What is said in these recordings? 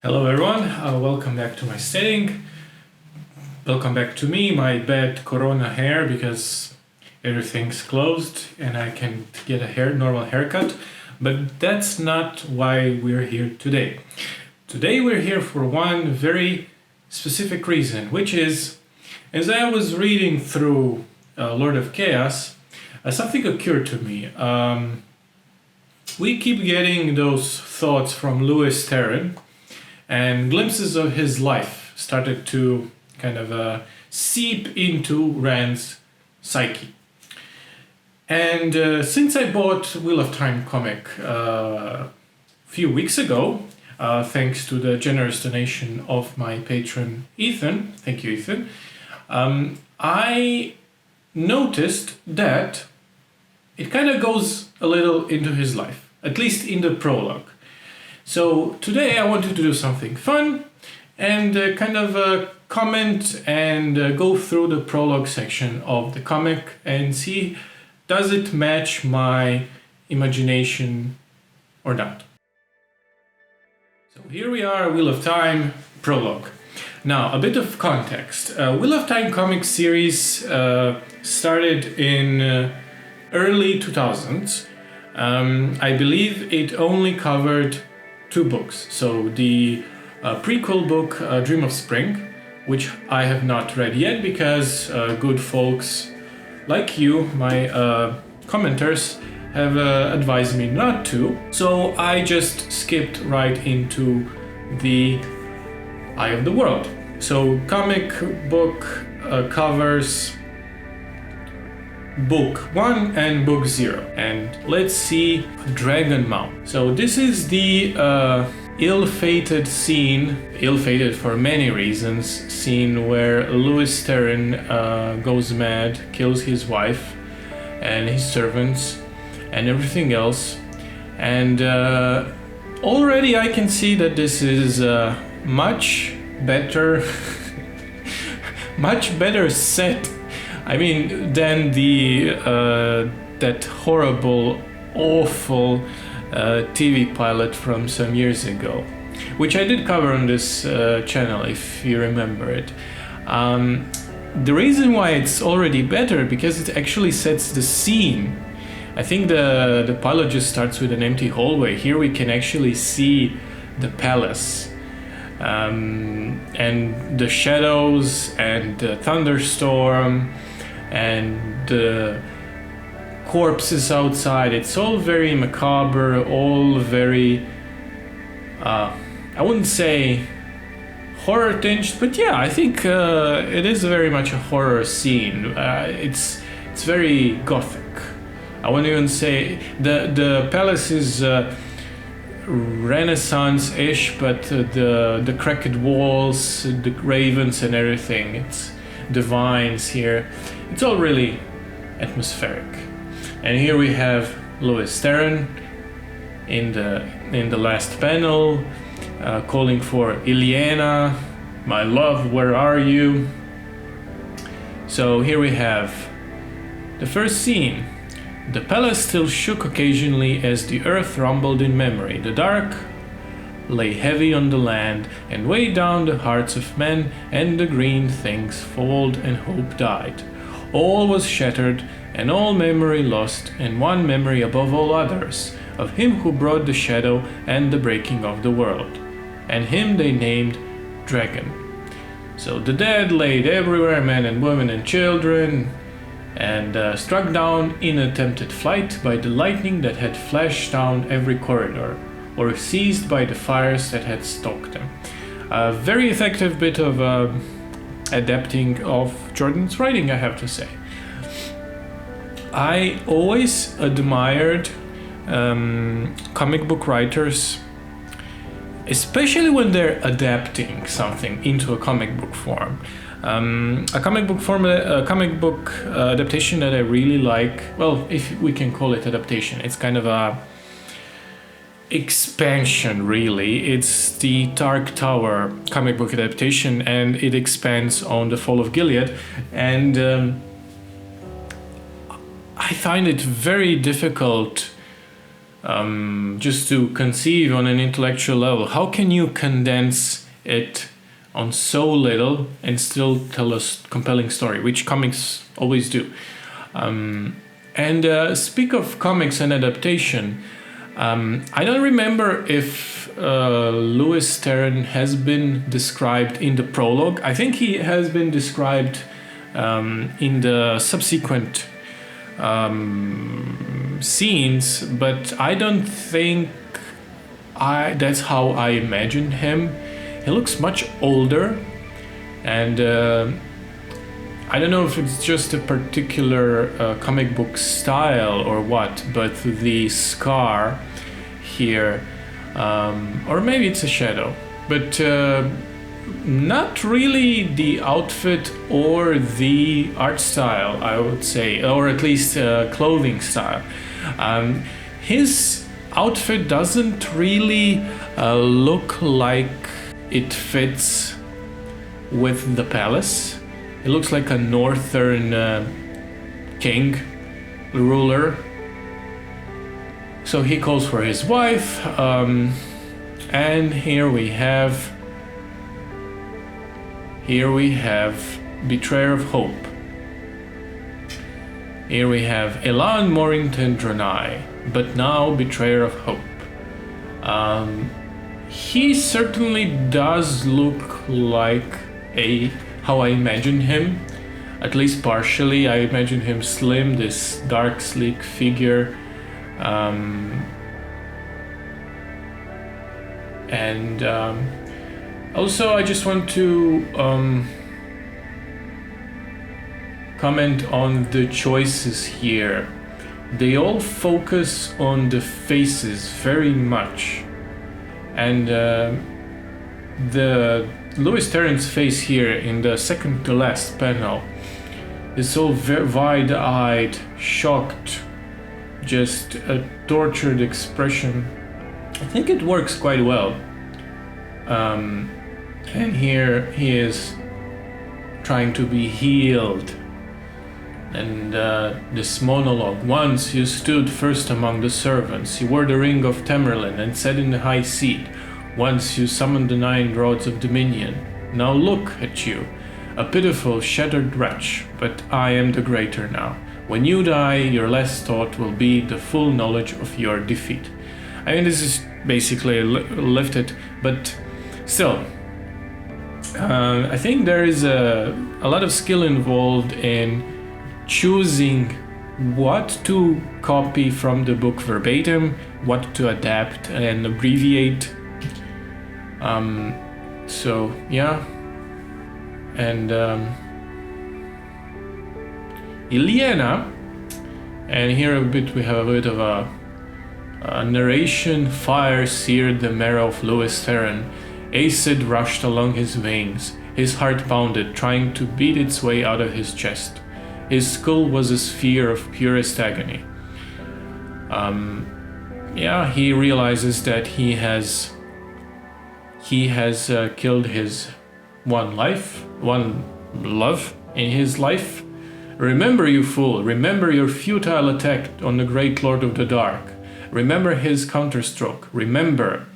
Hello everyone, welcome back to my setting. Welcome back to me, my bad corona hair because everything's closed and I can get a normal haircut. But that's not why we're here today. Today we're here for one very specific reason, which is, as I was reading through Lord of Chaos, something occurred to me. We keep getting those thoughts from Lewis Therin, and glimpses of his life started to kind of seep into Rand's psyche. And since I bought Wheel of Time comic a few weeks ago, thanks to the generous donation of my patron Ethan, thank you Ethan, I noticed that it kind of goes a little into his life, at least in the prologue. So today I wanted to do something fun and kind of comment and go through the prologue section of the comic and see, does it match my imagination or not? So here we are, Wheel of Time prologue. Now, a bit of context. Wheel of Time comic series started in early 2000s. I believe it only covered 2 books. So the prequel book, Dream of Spring, which I have not read yet because good folks like you, my commenters, have advised me not to. So I just skipped right into the Eye of the World. So comic book covers book 1 and book 0, and let's see Dragonmount. So this is the ill-fated scene, ill-fated for many reasons, scene where Lewis Therin goes mad, kills his wife and his servants and everything else, and already I can see that this is much better much better set, I mean, than the that horrible, awful TV pilot from some years ago, which I did cover on this channel, if you remember it. The reason why it's already better, because it actually sets the scene. I think the pilot just starts with an empty hallway. Here we can actually see the palace. And the shadows and the thunderstorm and the corpses outside. It's all very macabre, all very I wouldn't say horror tinged, but yeah, I think it is very much a horror scene. It's very gothic. I wouldn't even say the palace is Renaissance-ish, but the cracked walls, the ravens and everything, it's the vines here, it's all really atmospheric. And here we have Lewis Therin in the last panel, calling for Ilyena, my love, where are you? So here we have the first scene. The palace still shook occasionally as the earth rumbled in memory. The dark lay heavy on the land and weighed down the hearts of men, and the green things falled and hope died. All was shattered and all memory lost, and one memory above all others, of him who brought the shadow and the breaking of the world. And him they named Dragon. So the dead laid everywhere, men and women and children, and struck down in attempted flight by the lightning that had flashed down every corridor, or seized by the fires that had stalked them. A very effective bit of adapting of Jordan's writing, I have to say. I always admired comic book writers, especially when they're adapting something into a comic book form. A comic book adaptation that I really like, well, if we can call it adaptation, it's kind of a expansion, really. It's the Dark Tower comic book adaptation, and it expands on the Fall of Gilead, and I find it very difficult just to conceive on an intellectual level, how can you condense it on so little and still tell a compelling story, which comics always do. Speak of comics and adaptation, I don't remember if Lewis Therin has been described in the prologue. I think he has been described in the subsequent scenes, but I don't think that's how I imagined him. He looks much older, and I don't know if it's just a particular comic book style or what, but the scar here, or maybe it's a shadow, but not really the outfit or the art style, I would say, or at least clothing style. His outfit doesn't really look like it fits with the palace. It looks like a northern king, ruler. So he calls for his wife, and here we have Betrayer of Hope. Here we have Elan Morrington Drenai, but now Betrayer of Hope. He certainly does look like how I imagined him, at least partially. I imagined him slim, this dark, sleek figure. Also, I just want to comment on the choices here. They all focus on the faces very much, and the Lewis Therin's face here in the second to last panel is so wide-eyed, shocked, just a tortured expression. I think it works quite well. And here he is trying to be healed. And this monologue: once you stood first among the servants, you wore the ring of Tamerlane and sat in the high seat. Once you summoned the 9 rods of dominion. Now look at you, a pitiful, shattered wretch, but I am the greater now. When you die, your last thought will be the full knowledge of your defeat. I mean, this is basically lifted, but still, I think there is a lot of skill involved in choosing what to copy from the book verbatim, what to adapt and abbreviate. So yeah, and Iliana, and here we have a bit of a narration. Fire seared the marrow of Lewis Therin. Acid rushed along his veins. His heart pounded, trying to beat its way out of his chest. His skull was a sphere of purest agony. Yeah, he realizes that he has killed his one love in his life. Remember, you fool, remember your futile attack on the great Lord of the Dark. Remember his counterstroke. Remember.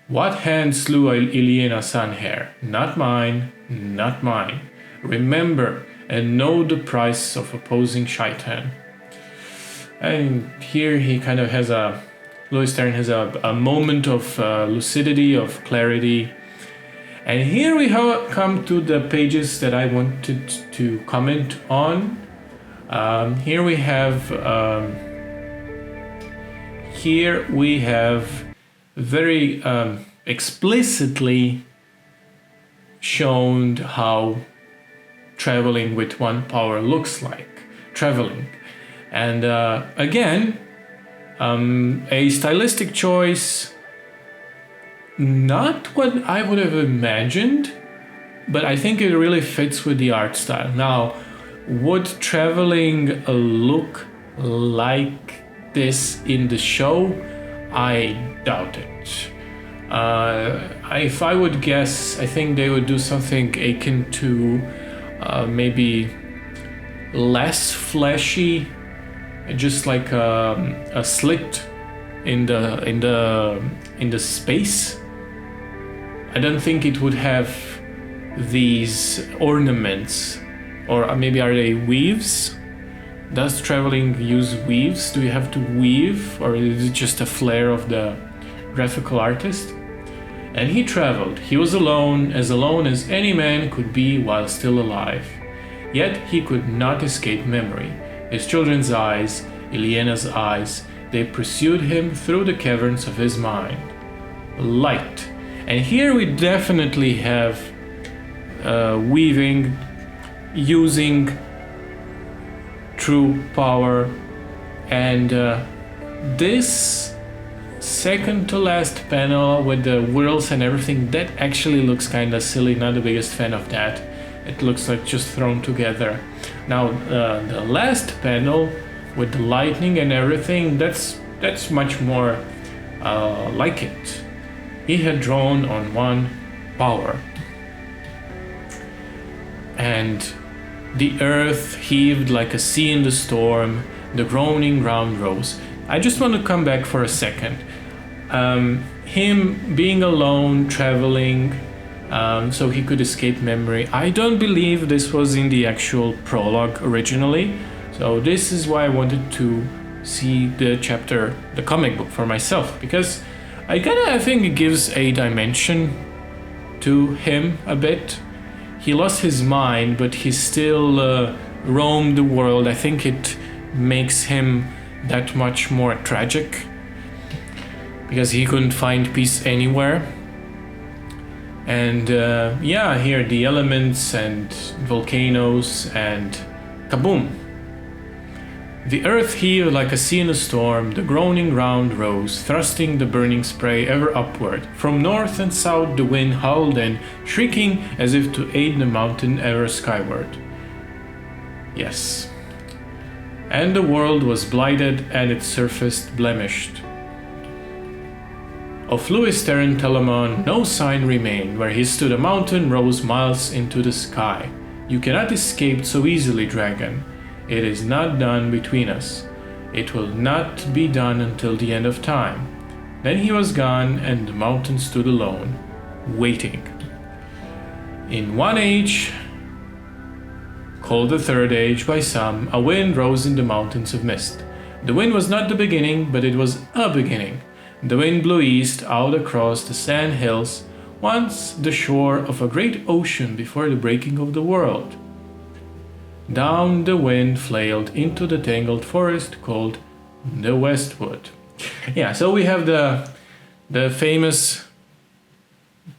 What hand slew Iliana Sanhair? Not mine, not mine. Remember and know the price of opposing Shaitan. And here he kind of has Lewis Therin has a moment of lucidity, of clarity. And here we come to the pages that I wanted to comment on. Here we have very explicitly shown how traveling with one power looks like. Traveling. And again, a stylistic choice, not what I would have imagined, but I think it really fits with the art style. Now, would traveling look like this in the show? I doubt it. If I would guess, I think they would do something akin to maybe less fleshy just like a slit in the space. I don't think it would have these ornaments, or maybe are they weaves? Does traveling use weaves? Do you have to weave, or is it just a flair of the graphical artist? And he traveled. He was alone as any man could be while still alive. Yet he could not escape memory. His children's eyes, Iliena's eyes, they pursued him through the caverns of his mind. Light. And here we definitely have weaving, using true power, and this second to last panel with the whirls and everything, that actually looks kind of silly. Not the biggest fan of that. It looks like just thrown together. Now the last panel with the lightning and everything, that's much more like it. He had drawn on one power, and the earth heaved like a sea in the storm, the groaning ground rose. I just want to come back for a second. Him being alone, traveling, so he could escape memory. I don't believe this was in the actual prologue originally, so this is why I wanted to see the chapter, the comic book, for myself, because I think it gives a dimension to him a bit. He lost his mind, but he still roamed the world. I think it makes him that much more tragic, because he couldn't find peace anywhere. And yeah, here the elements and volcanoes and kaboom. The earth heaved like a sea in a storm, the groaning ground rose, thrusting the burning spray ever upward. From north and south the wind howled in, shrieking as if to aid the mountain ever skyward. Yes. And the world was blighted and its surface blemished. Of Lewis Therin Telamon no sign remained. Where he stood a mountain rose miles into the sky. You cannot escape so easily, dragon. It is not done between us. It will not be done until the end of time. Then he was gone, and the mountain stood alone, waiting. In one age, called the Third Age by some, a wind rose in the mountains of mist. The wind was not the beginning, but it was a beginning. The wind blew east, out across the sand hills, once the shore of a great ocean before the breaking of the world. Down the wind flailed into the tangled forest called the Westwood. Yeah, so we have the famous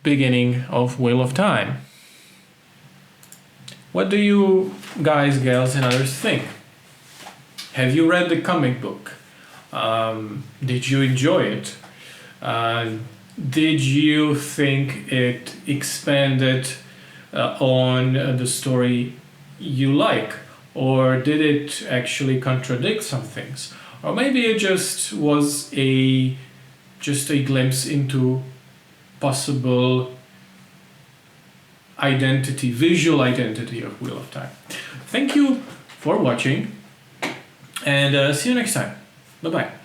beginning of Wheel of Time. What do you guys, gals, and others think? Have you read the comic book? Did you enjoy it? Did you think it expanded on the story you like, or did it actually contradict some things, or maybe it just was a glimpse into possible identity, visual identity of Wheel of Time? Thank you for watching, and see you next time. Bye bye.